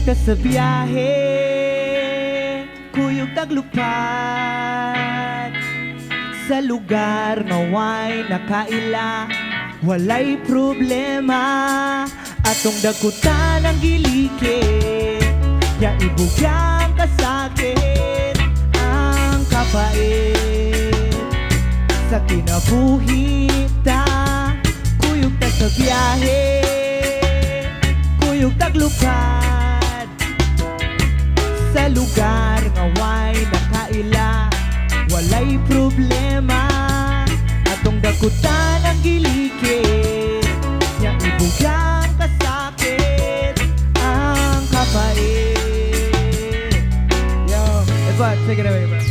ta sa biyahe, kuyog taglupad sa lugar na way nakaila, walay problema. Atong dakutan ang gilikid, ya ibugyang kasakit ang kapait sa kinabuhi ta. Kuyog ta sa biyahe, kuyog taglupad sa lugar nga way nakaila, walay problema. Atong dakutan ang gilikid, nya ibugang kasakit ang kapait. Yo, Edward, take it away, bro.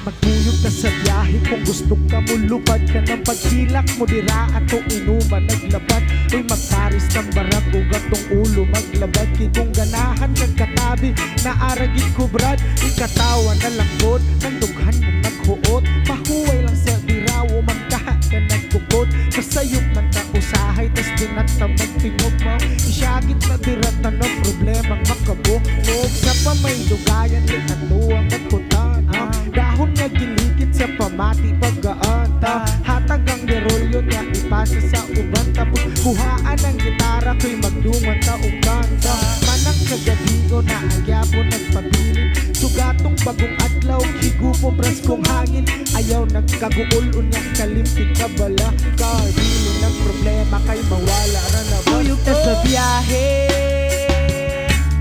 Magkuyog ka sa biyahe kung gusto ka mo, lupad ka ng paghilak mo dira ato inuman naglabad. Uy magparis ng barang ugat tong ulo maglabad. Kay kung ganahan kag katabi naaragid ko brad, ikatawa na langgod ng dughan mo naghuot. Pahuway lang sa dirawo magkaha ka nagkukod, kasayop man ka usahay tas dinat na magtingog mo. Isyagit na dirat na ng problemang makabuknog sa pamay dugayan lit ang tuwang nagkutan. Dahon nga gilikit sa pamati pag-aanta, hatag ang derolyo niya ipasa sa uban. Tapos buhaan ang gitara ko'y magdungan ta og kanta. Manang kagabigo na agyapon nagpabilin, sugatong bagong adlaw higupong braskong hangin. Ayaw nagkaguol unya kalimpik ka bala, karili ng problema kay mawala na na. Kuyog ta sa biyahe,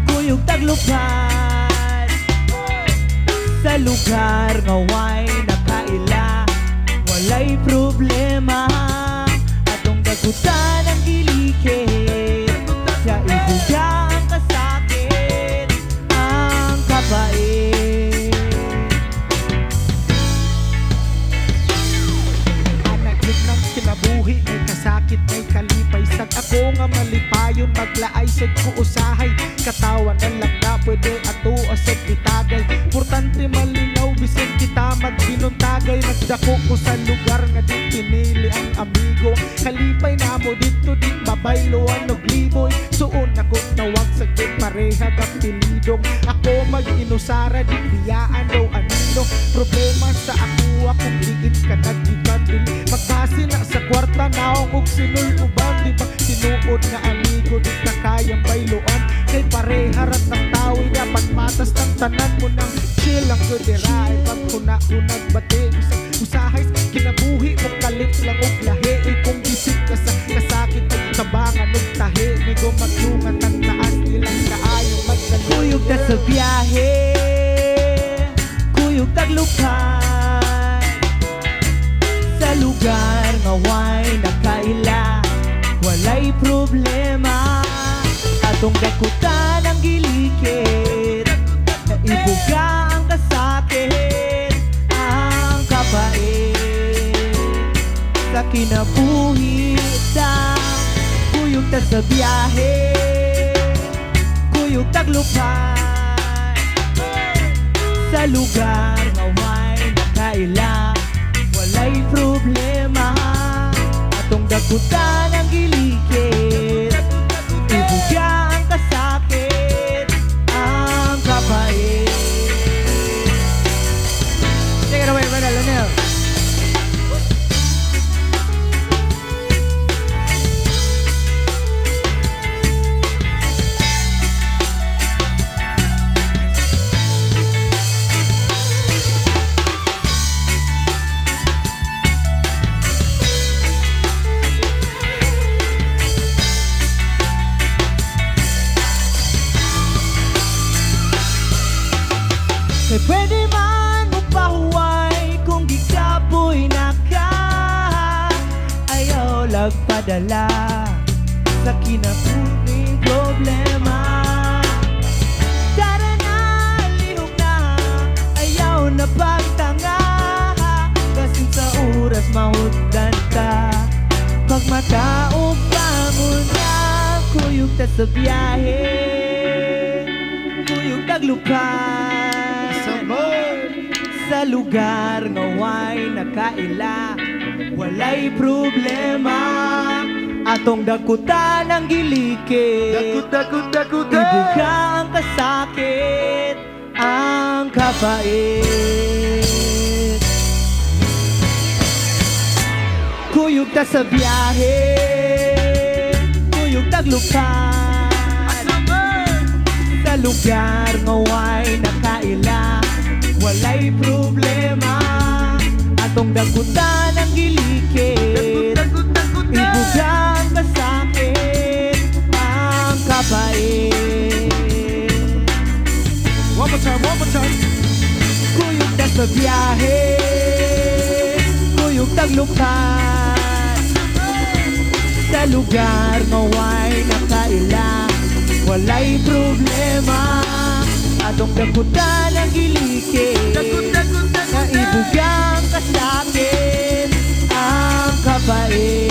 kuyog taglupad sa lugar nga way nakaila, walay problema. Atong dagutan ang gilikid, sa ibugang kasakit ang kapait. Anagid ng kinabuhi may kasakit may kalipay. Sag ako nga malipayon maglaay sad ko usahay, katawan na lang na pwede ato asad itagay. Importante malinaw bisan kita magbinuntagay. Nagdako ko sa lugar nga di pinili ang amigo, kalipay na mo dito di babayloan og liboy. Suon ako tawag sa git pareha kag pilidong, ako mag-inusara di biyaan daw anino. Problema sa ako akong diin ka nagdikan dili, magbase na sa kwarta naong og sinul uban. Di ba tinuod nga amigo di ka kayang bayloan, kay pareha rat ng tawi dapat patas ng tanan mo nang chill ang kudiray. Pag huna-hunag bate usahay kinabuhi mo kalit lang og lahi. Kung bisik ka sa kasakit at tabangan og tahi, may gumatungan ng taas nilang kaayong magdalo. Kuyog ta sa biyahe, kuyog taglupad sa lugar nga way nakaila, walay problema. Atong dakutan ang gilikid, ibuga ang kasakit ang kapait sa kinabuhi ta. Kuyog ta sa biyahe, kuyog taglupad sa lugar nga way nakaila, walay problema. Atong dakutan ang gilikid, ibuga ang kasakit ang kapait. Take it away, Brother Lanel. Kay pwede man mo pahuway kung gikapoy na ka, ayaw lagpadala sa kinabuhing problema. Tara na, lihok na, ayaw na pagtanga, kasi sa oras mahutdan ka. Pag mataog pa mo na, kuyog ta sa biyahe, kuyog taglupad sa lugar nga way nakaila, walay problema. Atong dakuta ng gilikid Ibuga ang kasakit Ang kapait Kuyog ta sa biyahe Kuyog taglupad Sa lugar nga way nakaila Walay problema Atong dakuta ng gilikid Ibuga ang kasakit Ang kapait One more time. Kuyog na sa biyahe Kuyog taglupad Sa lugar nga way nakaila Walay problema Atong dakutan ang gilikid Na ibugang kasakit Ang kapait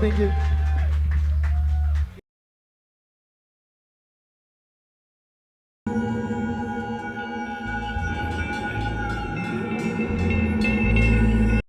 Thank you.